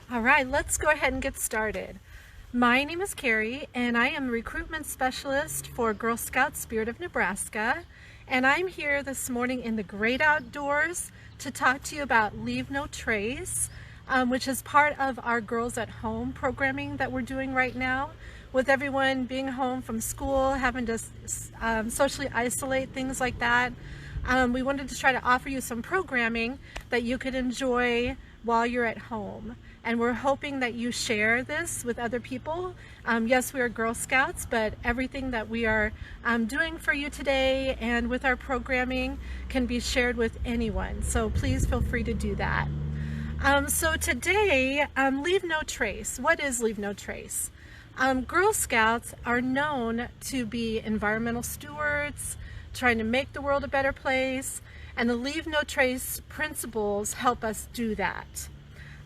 All right, let's go ahead and get started. My name is Carrie, and I am a recruitment specialist for Girl Scout Spirit of Nebraska. And I'm here this morning in the great outdoors to talk to you about Leave No Trace, which is part of our Girls at Home programming that we're doing right now. With everyone being home from school, having to socially isolate, things like that, we wanted to try to offer you some programming that you could enjoy while you're at home. And we're hoping that you share this with other people. Yes, we are Girl Scouts, but everything that we are doing for you today and with our programming can be shared with anyone. So please feel free to do that. So today, Leave No Trace. What is Leave No Trace? Girl Scouts are known to be environmental stewards, trying to make the world a better place, and the Leave No Trace principles help us do that.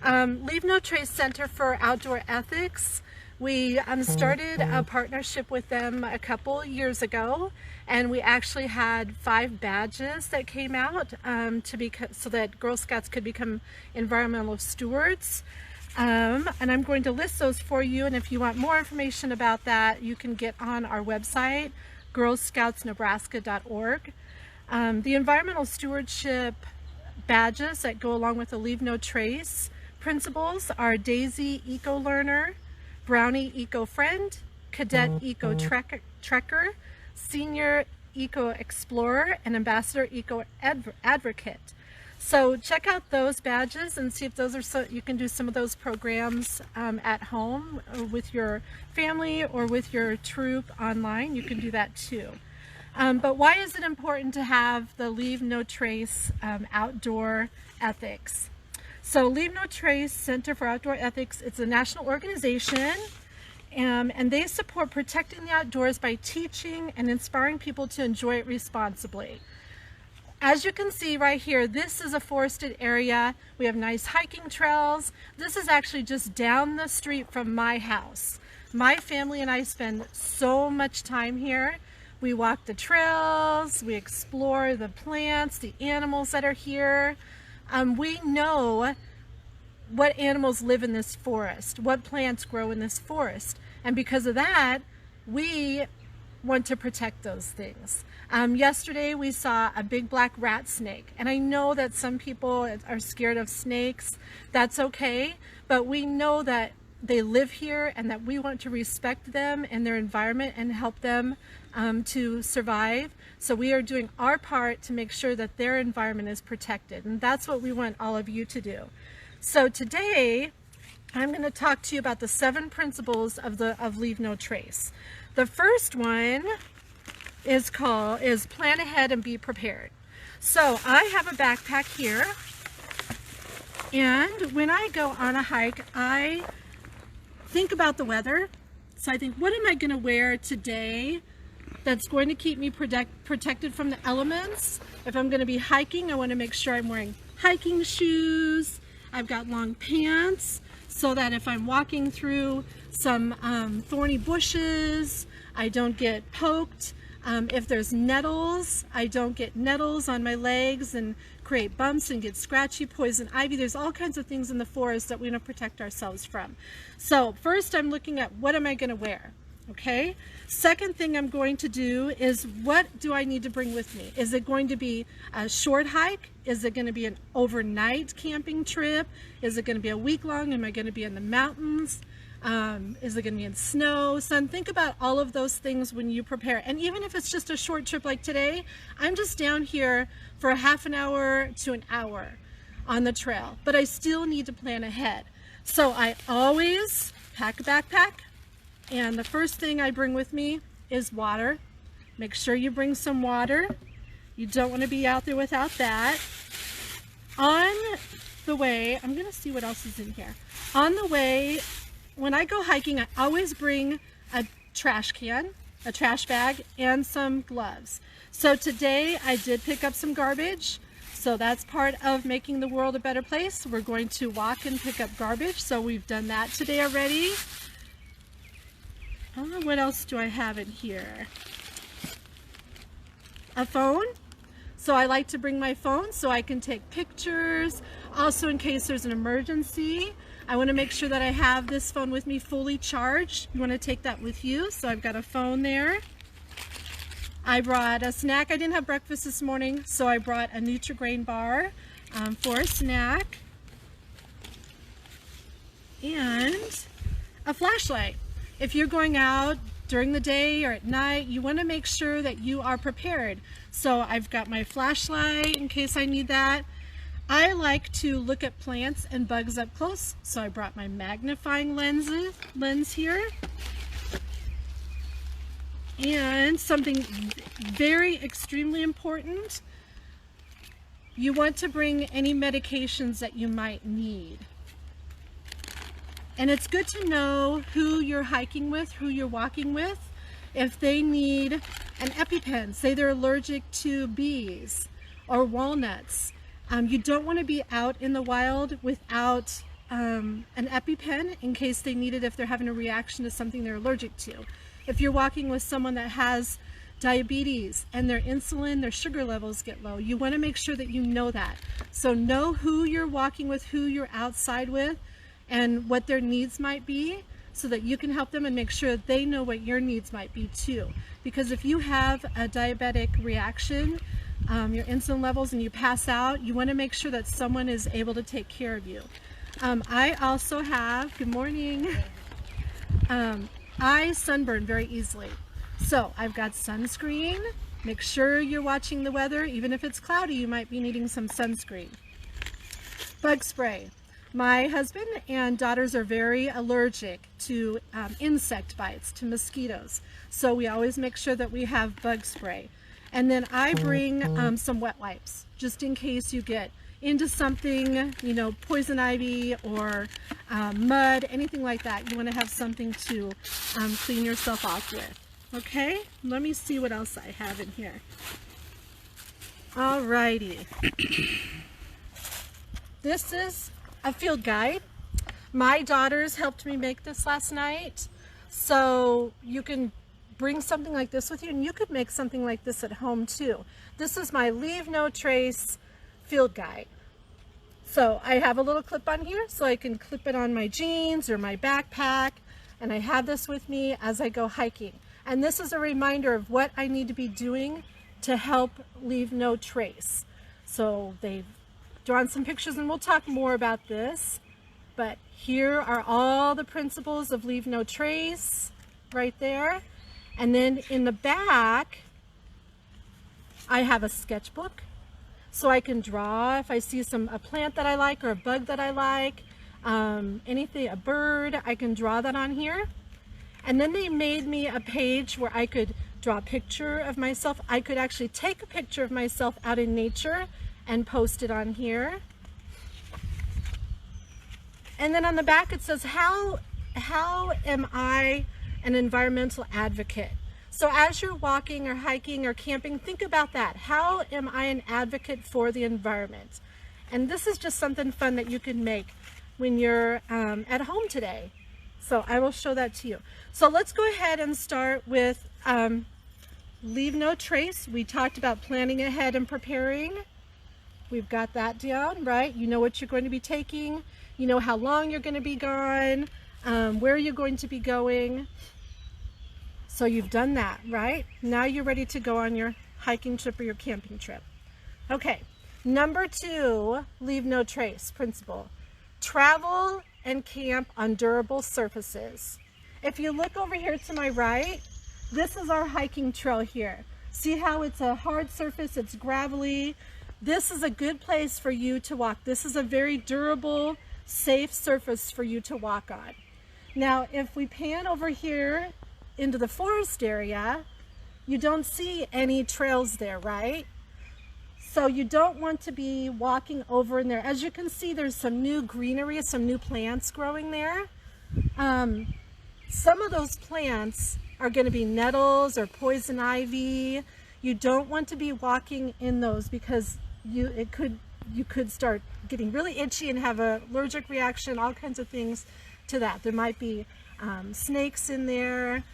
Leave No Trace Center for Outdoor Ethics, we started a partnership with them a couple years ago, and we actually had 5 badges that came out so that Girl Scouts could become environmental stewards. And I'm going to list those for you, and if you want more information about that, you can get on our website, girlscoutsnebraska.org. The environmental stewardship badges that go along with the Leave No Trace principles are Daisy Eco Learner, Brownie Eco Friend, Cadet Eco Trekker, Senior Eco Explorer, and Ambassador Eco Advocate. So check out those badges and see if those are you can do some of those programs at home or with your family or with your troop online. You can do that too. But why is it important to have the Leave No Trace outdoor ethics? So Leave No Trace Center for Outdoor Ethics, it's a national organization, and they support protecting the outdoors by teaching and inspiring people to enjoy it responsibly. As you can see right here, this is a forested area. We have nice hiking trails. This is actually just down the street from my house. My family and I spend so much time here. We walk the trails, we explore the plants, the animals that are here. We know what animals live in this forest, what plants grow in this forest. And because of that, we want to protect those things. Yesterday we saw a big black rat snake, and I know that some people are scared of snakes. That's okay, but we know that they live here and that we want to respect them and their environment and help them to survive. So we are doing our part to make sure that their environment is protected, and that's what we want all of you to do. So today I'm going to talk to you about the 7 principles of Leave No Trace. The first one is plan ahead and be prepared. So I have a backpack here, and when I go on a hike, I think about the weather. So I think, what am I going to wear today that's going to keep me protected from the elements? If I'm going to be hiking, I want to make sure I'm wearing hiking shoes. I've got long pants so that if I'm walking through some thorny bushes, I don't get poked. If there's nettles, I don't get nettles on my legs and create bumps and get scratchy, poison ivy. There's all kinds of things in the forest that we want to protect ourselves from. So first I'm looking at, what am I going to wear? Okay. Second thing I'm going to do is, what do I need to bring with me? Is it going to be a short hike? Is it going to be an overnight camping trip? Is it going to be a week long? Am I going to be in the mountains? Is it going to be in snow, sun? Think about all of those things when you prepare. And even if it's just a short trip like today, I'm just down here for a half an hour to an hour on the trail, but I still need to plan ahead. So I always pack a backpack, and the first thing I bring with me is water. Make sure you bring some water. You don't want to be out there without that. On the way, I'm going to see what else is in here. On the way, when I go hiking, I always bring a trash can, a trash bag, and some gloves. So today I did pick up some garbage. So that's part of making the world a better place. We're going to walk and pick up garbage. So we've done that today already. What else do I have in here? A phone. So I like to bring my phone so I can take pictures. Also, in case there's an emergency, I want to make sure that I have this phone with me fully charged. You want to take that with you, so I've got a phone there. I brought a snack. I didn't have breakfast this morning, so I brought a Nutri-Grain bar for a snack. And a flashlight. If you're going out during the day or at night, you want to make sure that you are prepared. So I've got my flashlight in case I need that. I like to look at plants and bugs up close, so I brought my magnifying lens here. And something very extremely important, you want to bring any medications that you might need. And it's good to know who you're hiking with, who you're walking with. If they need an EpiPen, say they're allergic to bees or walnuts, you don't want to be out in the wild without an EpiPen in case they need it if they're having a reaction to something they're allergic to. If you're walking with someone that has diabetes and their insulin, their sugar levels get low, you want to make sure that you know that. So know who you're walking with, who you're outside with, and what their needs might be, so that you can help them and make sure that they know what your needs might be too. Because if you have a diabetic reaction, your insulin levels, and you pass out, you want to make sure that someone is able to take care of you. I also have, good morning, I sunburn very easily. So I've got sunscreen. Make sure you're watching the weather. Even if it's cloudy, you might be needing some sunscreen. Bug spray. My husband and daughters are very allergic to insect bites, to mosquitoes. So we always make sure that we have bug spray. And then I bring some wet wipes, just in case you get into something, you know, poison ivy or mud, anything like that. You want to have something to clean yourself off with. Okay, let me see what else I have in here. Alrighty. This is a field guide. My daughters helped me make this last night, so you can bring something like this with you, and you could make something like this at home too. This is my Leave No Trace field guide. So I have a little clip on here so I can clip it on my jeans or my backpack, and I have this with me as I go hiking. And this is a reminder of what I need to be doing to help leave no trace. So they've drawn some pictures, and we'll talk more about this, but here are all the principles of leave no trace right there. And then in the back I have a sketchbook, so I can draw if I see a plant that I like or a bug that I like, anything, a bird, I can draw that on here. And then they made me a page where I could draw a picture of myself. I could actually take a picture of myself out in nature and post it on here. And then on the back it says, how am I an environmental advocate? So as you're walking or hiking or camping, think about that. How am I an advocate for the environment? And this is just something fun that you can make when you're at home today. So I will show that to you. So let's go ahead and start with leave no trace. We talked about planning ahead and preparing. We've got that down, right? You know what you're going to be taking. You know how long you're going to be gone, where you're going to be going. So you've done that, right? Now you're ready to go on your hiking trip or your camping trip. Okay, number 2, leave no trace principle. Travel and camp on durable surfaces. If you look over here to my right, this is our hiking trail here. See how it's a hard surface, it's gravelly. This is a good place for you to walk. This is a very durable, safe surface for you to walk on. Now, if we pan over here into the forest area, you don't see any trails there, right? So you don't want to be walking over in there. As you can see, there's some new greenery, some new plants growing there. Some of those plants are going to be nettles or poison ivy. You don't want to be walking in those because you could start getting really itchy and have an allergic reaction, all kinds of things to that. There might be snakes in there,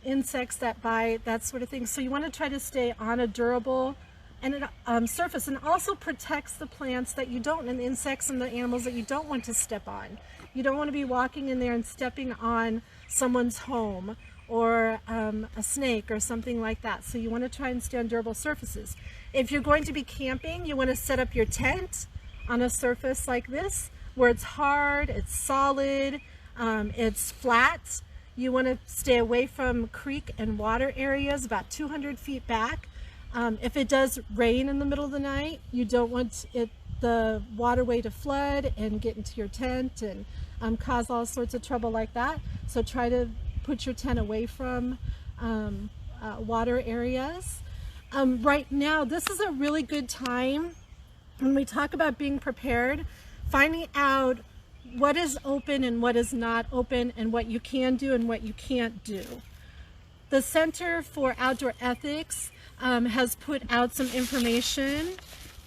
insects that bite, that sort of thing. So you want to try to stay on a durable and it surface, and also protects the plants that you don't, and the insects and the animals that you don't want to step on. You don't want to be walking in there and stepping on someone's home or a snake or something like that. So you want to try and stay on durable surfaces. If you're going to be camping, you want to set up your tent on a surface like this, where it's hard, it's solid, it's flat. You want to stay away from creek and water areas, about 200 feet back. If it does rain in the middle of the night, you don't want the waterway to flood and get into your tent and cause all sorts of trouble like that. So try to put your tent away from water areas. Right now, this is a really good time when we talk about being prepared, finding out what is open and what is not open, and what you can do and what you can't do. The Center for Outdoor Ethics has put out some information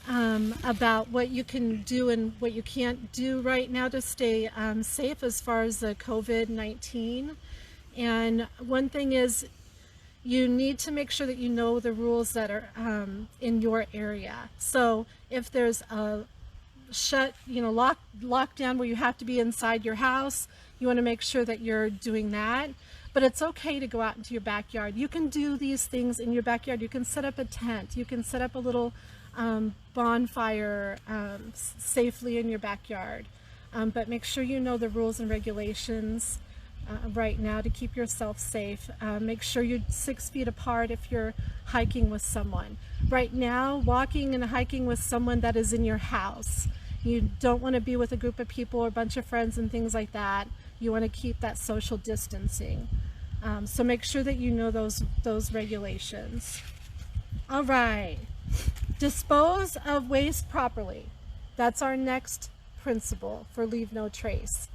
about what you can do and what you can't do right now to stay safe as far as the COVID-19. And one thing is, you need to make sure that you know the rules that are in your area. So if there's a lockdown where you have to be inside your house, you want to make sure that you're doing that. But it's okay to go out into your backyard. You can do these things in your backyard. You can set up a tent. You can set up a little bonfire safely in your backyard. But make sure you know the rules and regulations right now to keep yourself safe. Make sure you're 6 feet apart if you're hiking with someone. Right now, walking and hiking with someone that is in your house. You don't want to be with a group of people or a bunch of friends and things like that. You want to keep that social distancing. So make sure that you know those regulations. All right. Dispose of waste properly. That's our next principle for leave no trace.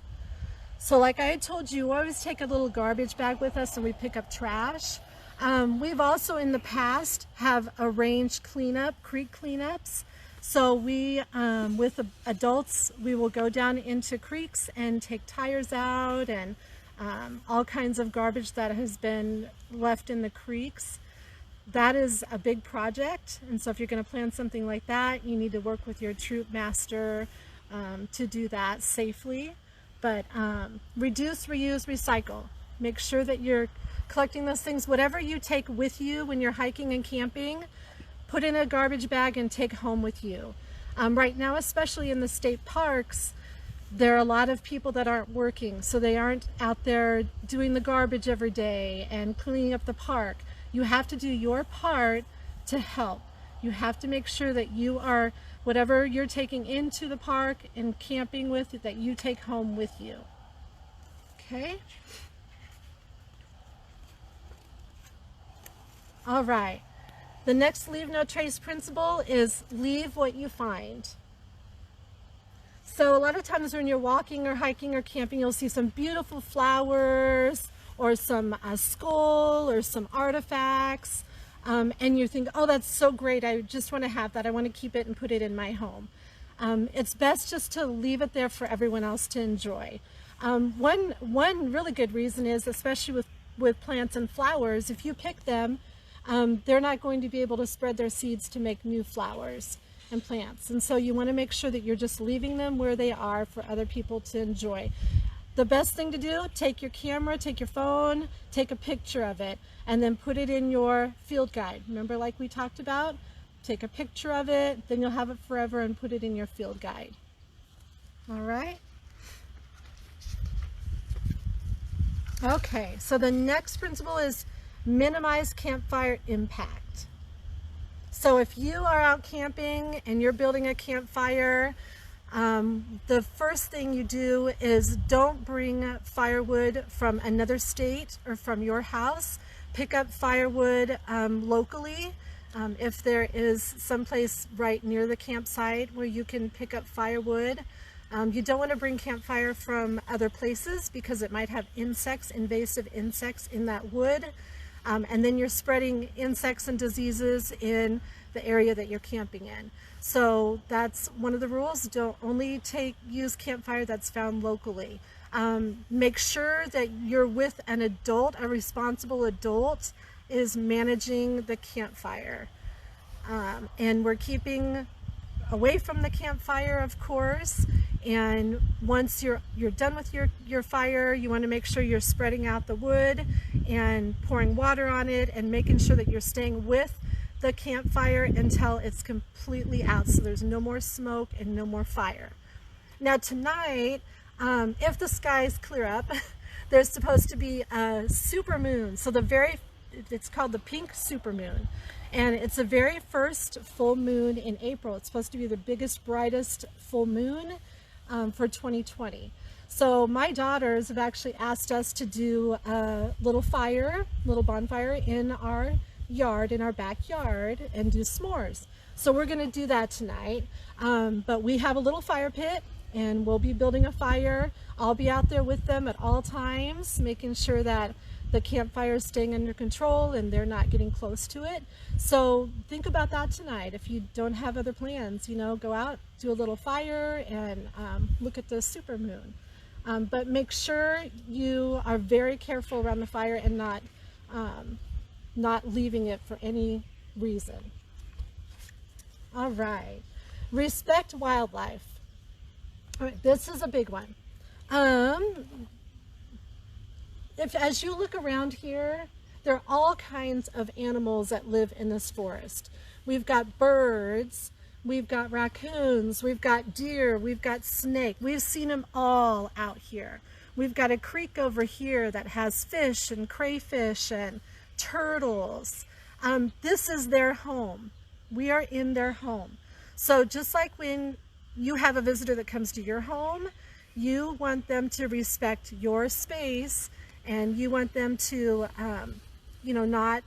So like I had told you, we always take a little garbage bag with us and we pick up trash. We've also in the past have arranged creek cleanups. So we, with adults, we will go down into creeks and take tires out and all kinds of garbage that has been left in the creeks. That is a big project, and so if you're going to plan something like that, you need to work with your troop master to do that safely. But reduce, reuse, recycle. Make sure that you're collecting those things. Whatever you take with you when you're hiking and camping, put in a garbage bag and take home with you. Right now, especially in the state parks, there are a lot of people that aren't working, so they aren't out there doing the garbage every day and cleaning up the park. You have to do your part to help. You have to make sure that you are, whatever you're taking into the park and camping with, that you take home with you. Okay? All right. The next leave no trace principle is leave what you find. So a lot of times when you're walking or hiking or camping, you'll see some beautiful flowers or some skull or some artifacts. And you think, oh, that's so great. I just want to have that. I want to keep it and put it in my home. It's best just to leave it there for everyone else to enjoy. One really good reason is, especially with plants and flowers, if you pick them, they're not going to be able to spread their seeds to make new flowers and plants. And so you want to make sure that you're just leaving them where they are for other people to enjoy. The best thing to do, take your camera, take your phone, take a picture of it, and then put it in your field guide. Remember, like we talked about? Take a picture of it, then you'll have it forever and put it in your field guide. All right? Okay, so the next principle is minimize campfire impact. So if you are out camping and you're building a campfire, the first thing you do is don't bring firewood from another state or from your house. Pick up firewood locally. If there is someplace right near the campsite where you can pick up firewood. You don't want to bring campfire from other places because it might have insects, invasive insects in that wood. And then you're spreading insects and diseases in the area that you're camping in. So that's one of the rules. Don't only use campfire that's found locally. Make sure that you're with an adult, a responsible adult is managing the campfire. And we're keeping away from the campfire, of course. And once you're done with your fire, you want to make sure you're spreading out the wood and pouring water on it and making sure that you're staying with the campfire until it's completely out, so there's no more smoke and no more fire. Now tonight, if the skies clear up, there's supposed to be a super moon. So it's called the pink supermoon. And it's the very first full moon in April. It's supposed to be the biggest, brightest full moon for 2020. So my daughters have actually asked us to do a little bonfire in our yard, in our backyard, and do s'mores. So we're gonna do that tonight. But we have a little fire pit and we'll be building a fire. I'll be out there with them at all times, making sure that the campfire is staying under control and they're not getting close to it. So think about that tonight. If you don't have other plans, go out, do a little fire, and look at the supermoon. But make sure you are very careful around the fire and not leaving it for any reason. All right, respect wildlife. All right, this is a big one. As you look around here, there are all kinds of animals that live in this forest. We've got birds, we've got raccoons, we've got deer, we've got snake. We've seen them all out here. We've got a creek over here that has fish and crayfish and turtles. This is their home. We are in their home. So just like when you have a visitor that comes to your home, you want them to respect your space, and you want them to, not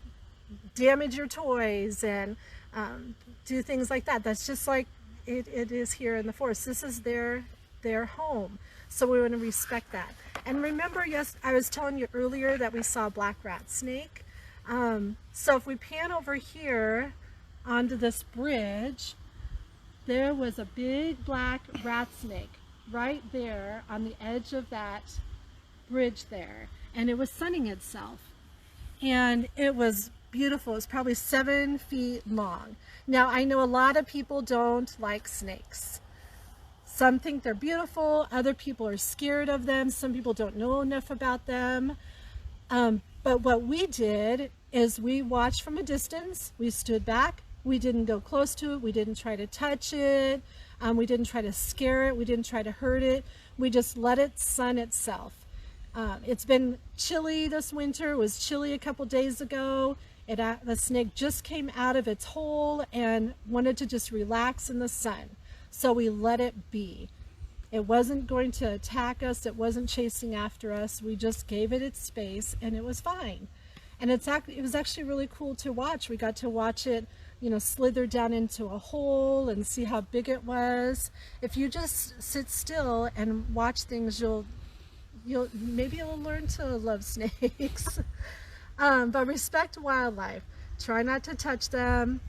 damage your toys and do things like that. That's just like it is here in the forest. This is their home. So we want to respect that. And remember, yes, I was telling you earlier that we saw a black rat snake. So if we pan over here onto this bridge, there was a big black rat snake right there on the edge of that bridge there. And it was sunning itself. And it was beautiful. It was probably 7 feet long. Now, I know a lot of people don't like snakes. Some think they're beautiful. Other people are scared of them. Some people don't know enough about them. But what we did is we watched from a distance. We stood back. We didn't go close to it. We didn't try to touch it. We didn't try to scare it. We didn't try to hurt it. We just let it sun itself. It's been chilly this winter. It was chilly a couple days ago. The snake just came out of its hole and wanted to just relax in the sun. So we let it be. It wasn't going to attack us. It wasn't chasing after us. We just gave it its space and it was fine. And it was actually really cool to watch. We got to watch it, slither down into a hole and see how big it was. If you just sit still and watch things, maybe you'll learn to love snakes. But respect wildlife. Try not to touch them.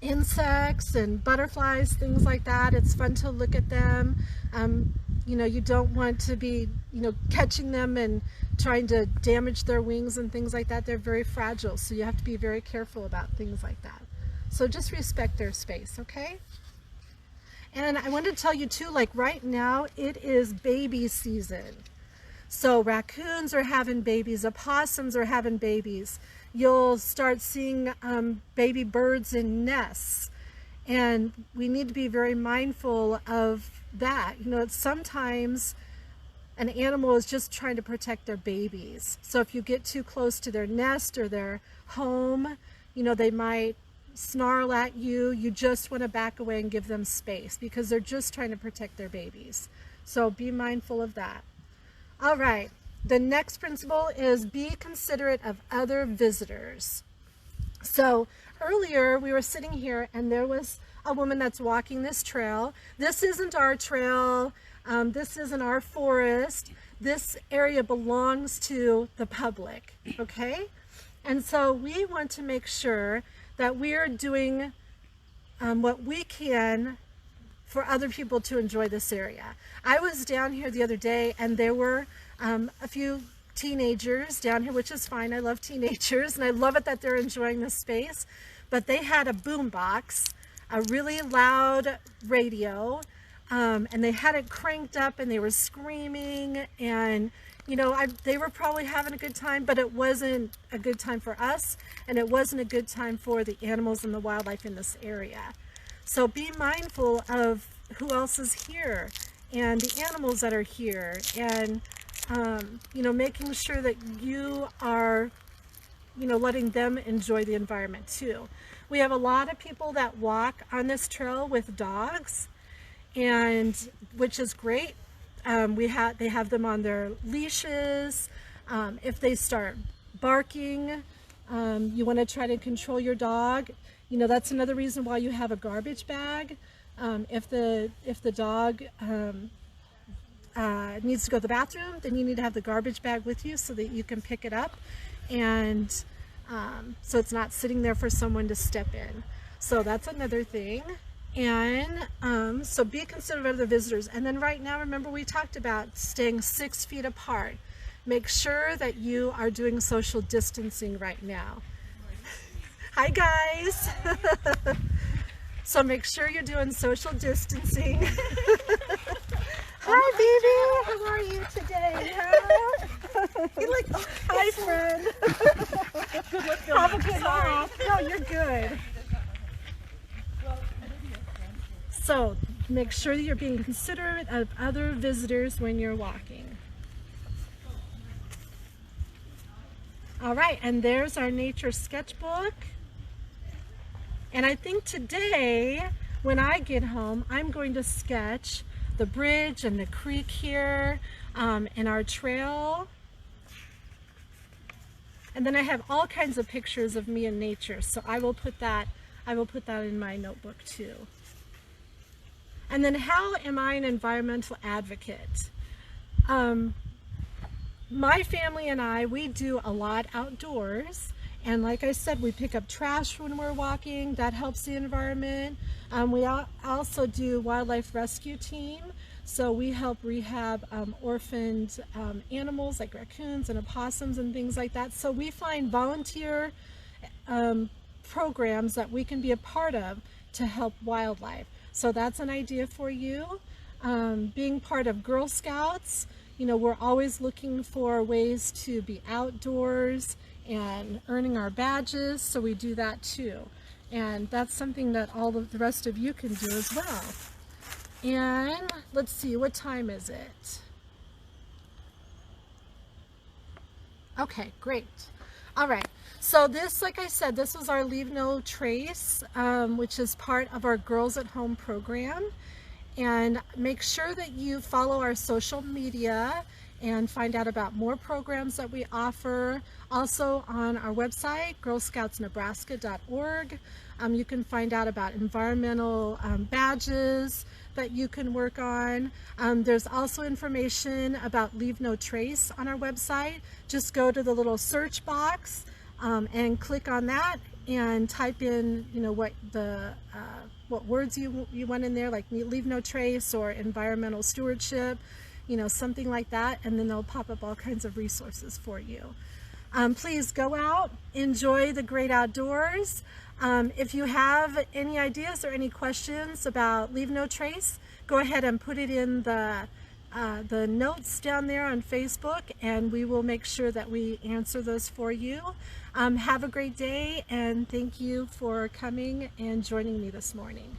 Insects and butterflies, things like that. It's fun to look at them. You don't want to be, catching them and trying to damage their wings and things like that. They're very fragile, so you have to be very careful about things like that. So just respect their space, okay? And I wanted to tell you too, like right now, it is baby season. So raccoons are having babies, opossums are having babies. You'll start seeing baby birds in nests. And we need to be very mindful of that. Sometimes an animal is just trying to protect their babies. So if you get too close to their nest or their home, they might snarl at you. You just want to back away and give them space because they're just trying to protect their babies. So be mindful of that. All right, the next principle is be considerate of other visitors. So earlier we were sitting here and there was a woman that's walking this trail. This isn't our trail. This isn't our forest. This area belongs to the public, okay? And so we want to make sure that we are doing what we can for other people to enjoy this area. I was down here the other day and there were a few teenagers down here, which is fine. I love teenagers and I love it that they're enjoying this space. but they had a boom box, a really loud radio, and they had it cranked up and they were screaming, and you know, they were probably having a good time, but it wasn't a good time for us, and it wasn't a good time for the animals and the wildlife in this area. So be mindful of who else is here and the animals that are here, and you know, making sure that you are, you know, letting them enjoy the environment too. We have a lot of people that walk on this trail with dogs, and which is great. They have them on their leashes. If they start barking, you want to try to control your dog. You know, that's another reason why you have a garbage bag. If the dog needs to go to the bathroom, then you need to have the garbage bag with you so that you can pick it up, and so it's not sitting there for someone to step in. So that's another thing. And so be considerate of the visitors. And then right now, remember we talked about staying 6 feet apart. Make sure that you are doing social distancing right now. Hi guys. So make sure you're doing social distancing. Hi baby, how are you today? You're like, oh, hi friend. Have a good night. No, you're good. So make sure that you're being considerate of other visitors when you're walking. All right, and there's our nature sketchbook. And I think today, when I get home, I'm going to sketch the bridge and the creek here, and our trail. And then I have all kinds of pictures of me in nature, so I will put that in my notebook too. And then how am I an environmental advocate? My family and I, we do a lot outdoors. And like I said, we pick up trash when we're walking. That helps the environment. We also do wildlife rescue team. So we help rehab orphaned animals like raccoons and opossums and things like that. So we find volunteer programs that we can be a part of to help wildlife. So that's an idea for you. Being part of Girl Scouts, you know, we're always looking for ways to be outdoors and earning our badges, so we do that too. And that's something that all of the rest of you can do as well. And let's see, what time is it? Okay, great. All right, so this, like I said, this was our Leave No Trace, which is part of our Girls at Home program. And make sure that you follow our social media and find out about more programs that we offer. Also on our website, girlscoutsnebraska.org, you can find out about environmental badges that you can work on. There's also information about Leave No Trace on our website. Just go to the little search box and click on that and type in, you know, what words you want in there, like Leave No Trace or environmental stewardship, you know, something like that, and then they'll pop up all kinds of resources for you. Please go out, enjoy the great outdoors. If you have any ideas or any questions about Leave No Trace, go ahead and put it in the notes down there on Facebook, and we will make sure that we answer those for you. Have a great day, and thank you for coming and joining me this morning.